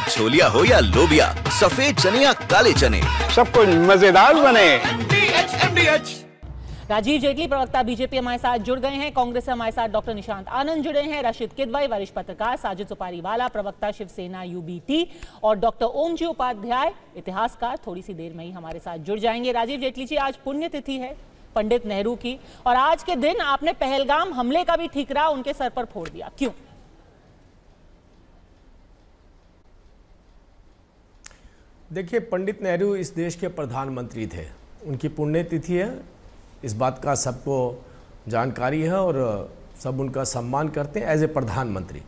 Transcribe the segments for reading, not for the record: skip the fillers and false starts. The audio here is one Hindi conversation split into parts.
छोलिया हो या लोबिया, सफेद चने या काले चने, सब कुछ मजेदार बने। राजीव जेटली प्रवक्ता बीजेपी हमारे साथ जुड़ गए हैं। कांग्रेस से हमारे साथ डॉक्टर निशांत आनंद जुड़े हैं। रशीद किदवई वरिष्ठ पत्रकार, साजिद सुपारीवाला प्रवक्ता शिवसेना यूबीटी और डॉक्टर ओमजी उपाध्याय इतिहासकार थोड़ी सी देर में ही हमारे साथ जुड़ जाएंगे। राजीव जेटली जी, आज पुण्यतिथि है पंडित नेहरू की, और आज के दिन आपने पहलगाम हमले का भी ठीकरा उनके सर पर फोड़ दिया, क्यों? देखिए, पंडित नेहरू इस देश के प्रधानमंत्री थे, उनकी पुण्यतिथि है, इस बात का सबको जानकारी है और सब उनका सम्मान करते हैं एज ए प्रधानमंत्री।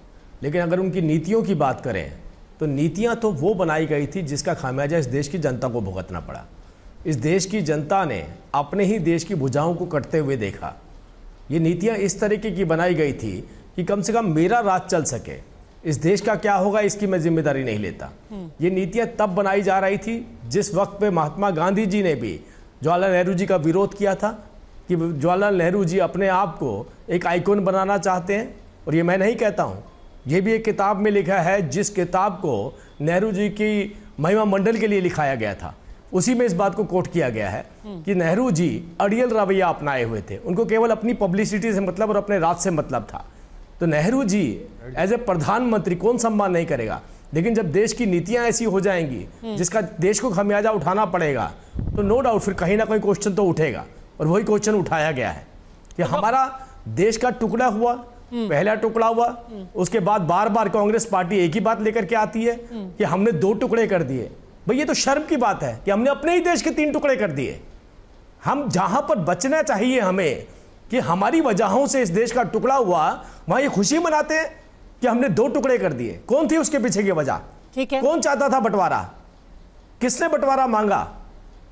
लेकिन अगर उनकी नीतियों की बात करें तो नीतियां तो वो बनाई गई थी जिसका खामियाजा इस देश की जनता को भुगतना पड़ा। इस देश की जनता ने अपने ही देश की भुजाओं को कटते हुए देखा। ये नीतियां इस तरीके की बनाई गई थी कि कम से कम मेरा राज चल सके, इस देश का क्या होगा इसकी मैं जिम्मेदारी नहीं लेता। ये नीतियां तब बनाई जा रही थी जिस वक्त पे महात्मा गांधी जी ने भी जवाहरलाल नेहरू जी का विरोध किया था कि जवाहरलाल नेहरू जी अपने आप को एक आइकॉन बनाना चाहते हैं। और ये मैं नहीं कहता हूँ, ये भी एक किताब में लिखा है, जिस किताब को नेहरू जी की महिमा मंडल के लिए लिखाया गया था, उसी में इस बात को कोट किया गया है कि नेहरू जी अड़ियल रवैया अपनाए हुए थे, उनको केवल अपनी पब्लिसिटी से मतलब और अपने राज से मतलब था। तो नेहरू जी एज ए प्रधानमंत्री कौन सम्मान नहीं करेगा, लेकिन जब देश की नीतियां ऐसी हो जाएंगी जिसका देश को खामियाजा उठाना पड़ेगा, तो नो डाउट फिर कहीं ना कहीं क्वेश्चन तो उठेगा। और वही क्वेश्चन उठाया गया है कि हमारा देश का टुकड़ा हुआ, पहला टुकड़ा हुआ, उसके बाद बार बार कांग्रेस पार्टी एक ही बात लेकर के आती है कि हमने 2 टुकड़े कर दिए। भाई, ये तो शर्म की बात है कि हमने अपने ही देश के 3 टुकड़े कर दिए। हम जहां पर बचना चाहिए हमें कि हमारी वजहों से इस देश का टुकड़ा हुआ, वहां ये खुशी मनाते हैं कि हमने 2 टुकड़े कर दिए। कौन थी उसके पीछे की वजह? ठीक है, कौन चाहता था बंटवारा? किसने बंटवारा मांगा?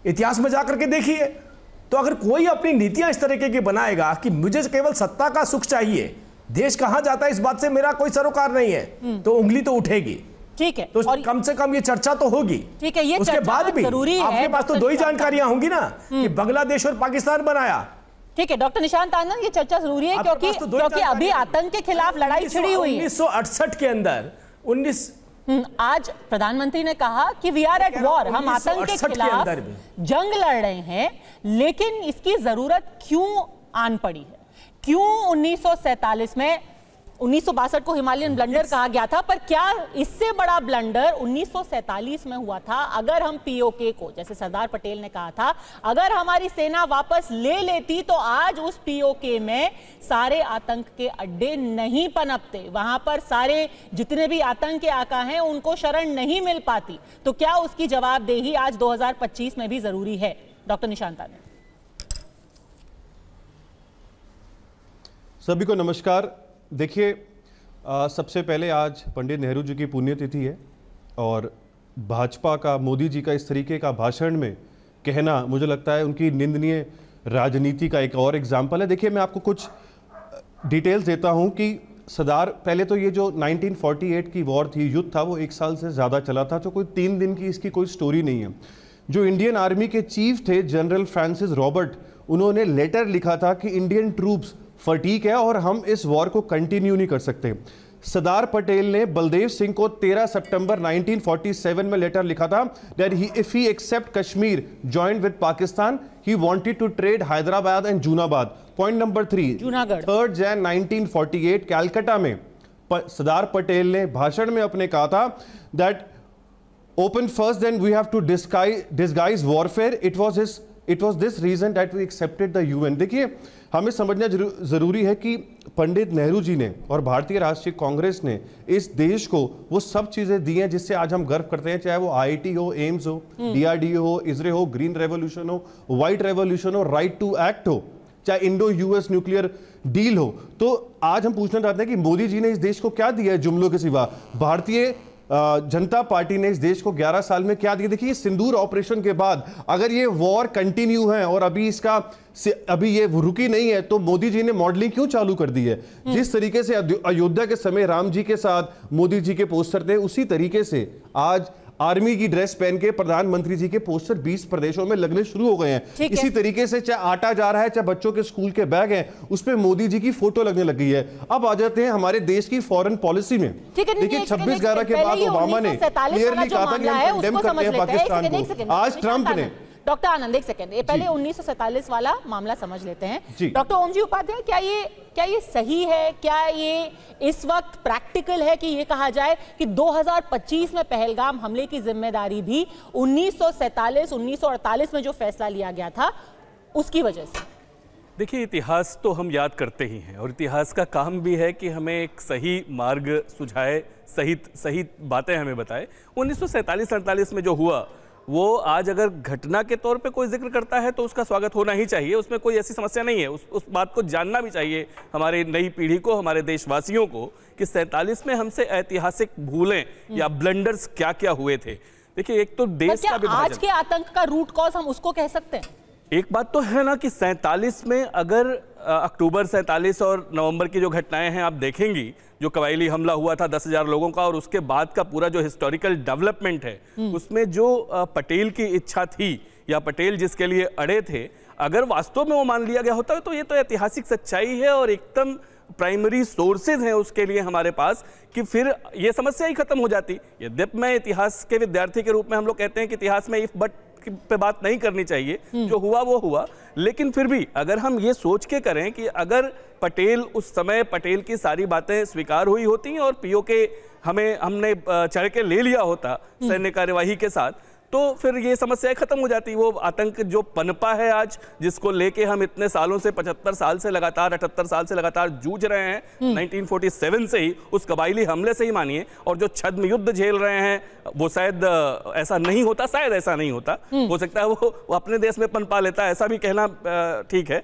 इतिहास में जाकर के देखिए। तो अगर कोई अपनी नीतियां इस तरीके की बनाएगा कि मुझे केवल सत्ता का सुख चाहिए, देश कहां जाता है इस बात से मेरा कोई सरोकार नहीं है, तो उंगली तो उठेगी। ठीक है, तो और कम से कम ये चर्चा तो होगी। ठीक है, ये उसके बाद भी आपके पास तो 2 ही जानकारियां होंगी ना कि बांग्लादेश और पाकिस्तान बनाया। ठीक है डॉक्टर निशांत आनंद, ये चर्चा जरूरी है क्योंकि अभी आतंक के खिलाफ लड़ाई छिड़ी हुई है। 1968 के अंदर आज प्रधानमंत्री ने कहा कि वी आर एट वॉर, हम आतंक के खिलाफ जंग लड़ रहे हैं, लेकिन इसकी जरूरत क्यों आन पड़ी है? क्यों 1947 में 1962 को हिमालयन ब्लंडर कहा गया था, पर क्या इससे बड़ा ब्लंडर 1947 में हुआ था? अगर हम पीओके को, जैसे सरदार पटेल ने कहा था, अगर हमारी सेना वापस ले लेती तो आज उस पीओके में सारे आतंक के अड्डे नहीं पनपते, वहां पर सारे जितने भी आतंक के आका हैं उनको शरण नहीं मिल पाती। तो क्या उसकी जवाबदेही आज 2025 में भी जरूरी है? डॉक्टर निशांत आनंद। सभी को नमस्कार। देखिए, सबसे पहले आज पंडित नेहरू जी की पुण्यतिथि है और भाजपा का, मोदी जी का इस तरीके का भाषण में कहना मुझे लगता है उनकी निंदनीय राजनीति का एक और एग्जाम्पल है। देखिए, मैं आपको कुछ डिटेल्स देता हूं कि पहले तो ये जो 1948 की वॉर थी, युद्ध था, वो 1 साल से ज़्यादा चला था, तो कोई 3 दिन की इसकी कोई स्टोरी नहीं है। जो इंडियन आर्मी के चीफ थे जनरल फ्रांसिस रॉबर्ट, उन्होंने लेटर लिखा था कि इंडियन ट्रूप्स फटीक है और हम इस वॉर को कंटिन्यू नहीं कर सकते। सरदार पटेल ने बलदेव सिंह को 13 सितंबर 1947 में लेटर लिखा था that if he accept Kashmir joined with Pakistan, he wanted to trade Hyderabad and Junabad. Point number 3, 3rd Jan 1948 Calcutta में सरदार पटेल ने भाषण में अपने कहा था that open first, then we have to disguise warfare. It was this reason that we accepted the UN. देखिए, हमें समझना जरूरी है कि पंडित नेहरू जी ने और भारतीय राष्ट्रीय कांग्रेस ने इस देश को वो सब चीजें दी हैं जिससे आज हम गर्व करते हैं, चाहे वो आईआईटी हो, एम्स हो, डीआरडीओ हो, इसरो हो, ग्रीन रेवोल्यूशन हो, व्हाइट रेवोल्यूशन हो, राइट टू एक्ट हो, चाहे इंडो यूएस न्यूक्लियर डील हो। तो आज हम पूछना चाहते हैं कि मोदी जी ने इस देश को क्या दिया है जुमलों के सिवा? भारतीय जनता पार्टी ने इस देश को 11 साल में क्या दिया? देखिए, सिंदूर ऑपरेशन के बाद अगर ये वॉर कंटिन्यू है और अभी ये रुकी नहीं है, तो मोदी जी ने मॉडलिंग क्यों चालू कर दी है? जिस तरीके से अयोध्या के समय राम जी के साथ मोदी जी के पोस्टर थे, उसी तरीके से आज आर्मी की ड्रेस पहन के प्रधानमंत्री जी के पोस्टर 20 प्रदेशों में लगने शुरू हो गए हैं। इसी तरीके से चाहे आटा जा रहा है, चाहे बच्चों के स्कूल के बैग हैं, उस पे मोदी जी की फोटो लगने लग गई है। अब आ जाते हैं हमारे देश की फॉरेन पॉलिसी में। देखिए 26/11 के बाद ओबामा ने क्लियरली कहा था कि हम कंडेम करते हैं पाकिस्तान को। आज ट्रंप ने डॉक्टर आनंद एक सेकंड, ये पहले 1947 वाला मामला समझ लेते हैं। डॉक्टर ओमजी उपाध्याय, क्या ये सही है, क्या ये इस वक्त प्रैक्टिकल है कि ये कहा जाए कि 2025 में पहलगाम हमले की जिम्मेदारी भी 1947 1948 में जो फैसला लिया गया था उसकी वजह से? देखिए, इतिहास तो हम याद करते ही हैं और इतिहास का काम भी है कि हमें एक सही मार्ग सुझाए, सही बातें हमें बताए। 1947-48 में जो हुआ वो आज अगर घटना के तौर पे कोई जिक्र करता है तो उसका स्वागत होना ही चाहिए, उसमें कोई ऐसी समस्या नहीं है। उस बात को जानना भी चाहिए हमारी नई पीढ़ी को, हमारे देशवासियों को, कि 47 में हमसे ऐतिहासिक भूलें या ब्लंडर्स क्या क्या हुए थे। देखिए, एक तो देश का विभाजन, आज के आतंक का रूट कॉज हम उसको कह सकते हैं। एक बात तो है ना कि 47 में अगर अक्टूबर 47 और नवंबर की जो घटनाएं हैं आप देखेंगी, जो कबायली हमला हुआ था 10,000 लोगों का, और उसके बाद का पूरा जो हिस्टोरिकल डेवलपमेंट है उसमें जो पटेल की इच्छा थी या पटेल जिसके लिए अड़े थे, अगर वास्तव में वो मान लिया गया होता तो ये तो ऐतिहासिक सच्चाई है और एकदम प्राइमरी सोर्सेज हैं उसके लिए हमारे पास, कि फिर ये समस्या ही खत्म हो जाती। यद्यपि मैं इतिहास के विद्यार्थी के रूप में, हम लोग कहते हैं कि इतिहास में इफ बट पे बात नहीं करनी चाहिए, जो हुआ वो हुआ, लेकिन फिर भी अगर हम ये सोच के करें कि अगर पटेल उस समय, पटेल की सारी बातें स्वीकार हुई होती और पीओके हमने चढ़ के ले लिया होता सैन्य कार्यवाही के साथ, तो फिर ये समस्या खत्म हो जाती। वो आतंक जो पनपा है आज, जिसको लेके हम इतने सालों से 75 साल से लगातार 78 साल से लगातार जूझ रहे हैं, 1947 से ही, उस कबायली हमले से ही मानिए, और जो छद्म युद्ध झेल रहे हैं, वो शायद ऐसा नहीं होता, शायद ऐसा नहीं होता, हो सकता है वो अपने देश में पनपा लेता, ऐसा भी कहना ठीक है,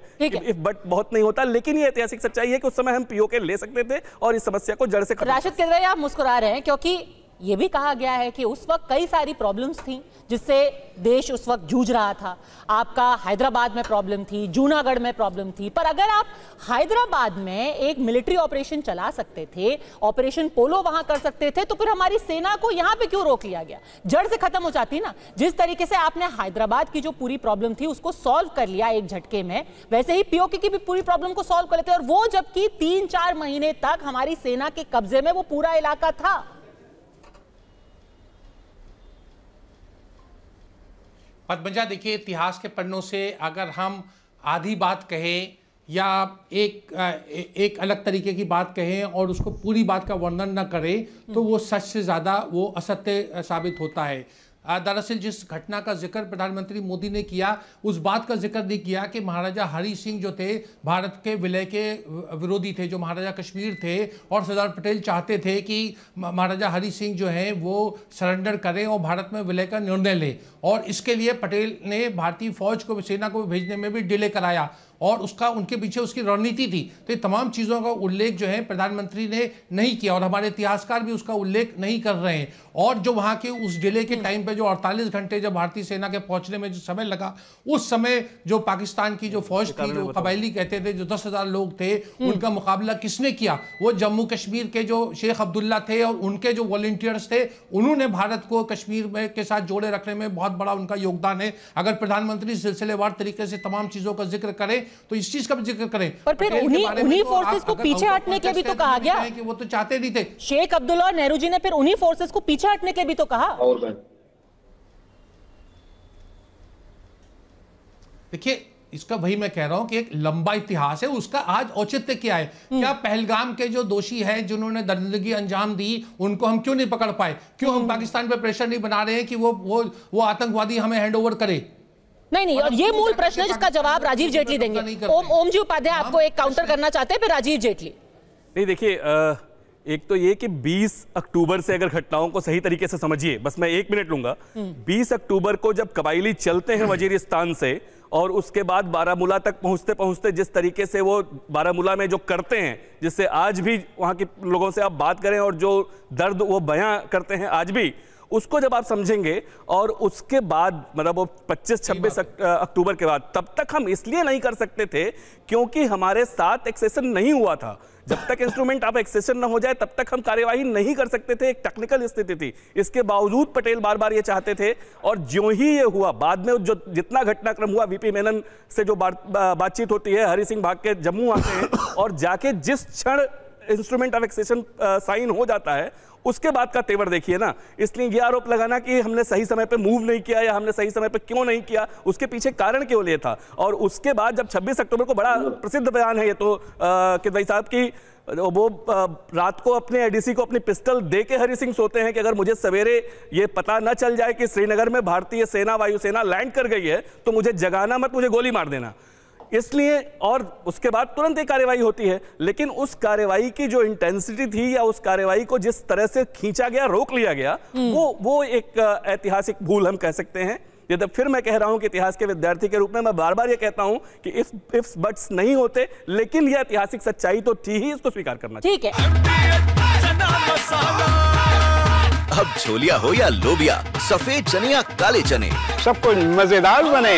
बट बहुत नहीं होता। लेकिन ये ऐतिहासिक सच्चाई है कि उस समय हम पीओके ले सकते थे और इस समस्या को जड़ से खत्म। राशिद किदवई, आप मुस्कुरा रहे हैं क्योंकि ये भी कहा गया है कि उस वक्त कई सारी प्रॉब्लम्स थी जिससे देश उस वक्त जूझ रहा था। आपका हैदराबाद में प्रॉब्लम थी, जूनागढ़ में प्रॉब्लम थी, पर अगर आप हैदराबाद में एक मिलिट्री ऑपरेशन चला सकते थे, ऑपरेशन पोलो वहां कर सकते थे, तो फिर हमारी सेना को यहां पे क्यों रोक लिया गया? जड़ से खत्म हो जाती ना। जिस तरीके से आपने हैदराबाद की जो पूरी प्रॉब्लम थी उसको सॉल्व कर लिया एक झटके में, वैसे ही पीओके की भी पूरी प्रॉब्लम को सॉल्व कर लेते, और वो जबकि 3-4 महीने तक हमारी सेना के कब्जे में वो पूरा इलाका था। पद्मजा, देखिए, इतिहास के पन्नों से अगर हम आधी बात कहें या एक अलग तरीके की बात कहें और उसको पूरी बात का वर्णन न करें, तो वो सच से ज़्यादा वो असत्य साबित होता है। दरअसल जिस घटना का जिक्र प्रधानमंत्री मोदी ने किया, उस बात का जिक्र नहीं किया कि महाराजा हरि सिंह जो थे भारत के विलय के विरोधी थे, जो महाराजा कश्मीर थे, और सरदार पटेल चाहते थे कि महाराजा हरि सिंह जो हैं वो सरेंडर करें और भारत में विलय का निर्णय लें, और इसके लिए पटेल ने भारतीय फौज को, सेना को भेजने में भी डिले कराया, और उसका उनके पीछे उसकी रणनीति थी। तो ये तमाम चीज़ों का उल्लेख जो है प्रधानमंत्री ने नहीं किया और हमारे इतिहासकार भी उसका उल्लेख नहीं कर रहे हैं। और जो वहाँ के उस डिले के टाइम पे जो 48 घंटे जब भारतीय सेना के पहुँचने में जो समय लगा, उस समय जो पाकिस्तान की जो फौज थी, जो कबायली कहते थे, जो 10,000 लोग थे, उनका मुकाबला किसने किया? वो जम्मू कश्मीर के जो शेख अब्दुल्ला थे और उनके जो वॉलंटियर्स थे, उन्होंने भारत को कश्मीर में के साथ जोड़े रखने में बहुत बड़ा उनका योगदान है। अगर प्रधानमंत्री सिलसिलेवार तरीके से तमाम चीज़ों का जिक्र करें तो इस चीज का भी जिक्र करें। पर फिर उन्हीं फोर्सेस को पीछे हटने के भी तो कहा गया कि वो तो चाहते नहीं थे। शेख अब्दुल्ला और नेहरू जी ने फिर उन्हीं फोर्सेस को पीछे हटने के भी तो कहा। देखिए, इसका वही मैं कह रहा हूं कि एक लंबा इतिहास है, उसका आज औचित्य क्या है? क्या पहलगाम के जो दोषी हैं, जिन्होंने दरिंदगी अंजाम दी, उनको हम क्यों नहीं पकड़ पाए? क्यों हम पाकिस्तान पर प्रेशर नहीं बना रहे हैं कि वो आतंकवादी हमें हैंड ओवर करे? नहीं, और ये मूल प्रश्न है जिसका जवाब राजीव जेटली देंगे। ओम जी उपाध्याय आपको एक काउंटर करना चाहते हैं, फिर राजीव जेटली। नहीं, देखिए, एक तो ये कि 20 अक्टूबर से अगर घटनाओं को सही तरीके से समझिए, बस मैं 1 मिनट लूंगा। 20 अक्टूबर को जब कबायली चलते हैं वजीरिस्तान से और उसके बाद बारामूला तक पहुंचते पहुंचते जिस तरीके से वो बारामूला में जो करते हैं, जिससे आज भी वहां के लोगों से आप बात करें और जो दर्द वो बयां करते हैं आज भी, उसको जब आप समझेंगे और उसके बाद मतलब वो 25-26 अक्टूबर के बाद, तब तक हम इसलिए नहीं कर सकते थे क्योंकि हमारे साथ एक्सेशन नहीं हुआ था। जब तक इंस्ट्रूमेंट आप एक्सेशन ना हो जाए तब तक हम कार्यवाही नहीं कर सकते थे, एक टेक्निकल स्थिति थी। इसके बावजूद पटेल बार बार ये चाहते थे, और ज्यों ही ये हुआ बाद में जो जितना घटनाक्रम हुआ, वीपी मेनन से जो बातचीत होती है, हरि सिंह भाग के जम्मू आते हैं और जाके जिस क्षण इंस्ट्रूमेंट ऑफ एक्सेशन साइन हो जाता है उसके बाद का तेवर देखिए ना। इसलिए ये आरोप लगाना कि हमने सही समय पे मूव नहीं किया या हमने सही समय पे क्यों नहीं किया, उसके पीछे कारण क्यों लिए था। और उसके बाद जब 26 अक्टूबर को बड़ा प्रसिद्ध बयान है ये तो किदवई साहब की, वो रात को अपने एडीसी को अपनी पिस्टल दे के हरि सिंह सोते हैं कि अगर मुझे सवेरे ये पता न चल जाए कि श्रीनगर में भारतीय सेना वायुसेना लैंड कर गई है तो मुझे जगाना मत, मुझे गोली मार देना। इसलिए और उसके बाद तुरंत एक कार्रवाई होती है, लेकिन उस कार्रवाई की जो इंटेंसिटी थी या उस कार्रवाई को जिस तरह से खींचा गया, रोक लिया गया, वो एक ऐतिहासिक भूल हम कह सकते हैं। ये तो फिर मैं कह रहा हूं कि इतिहास के विद्यार्थी के रूप में मैं बार बार ये कहता हूं कि इफ्स बट्स नहीं होते, लेकिन यह ऐतिहासिक सच्चाई तो थी ही, इसको स्वीकार करना चाहिए। ठीक है। अब छोलिया हो या लोबिया, सफेद चने या काले चने, सब कुछ मजेदार बने।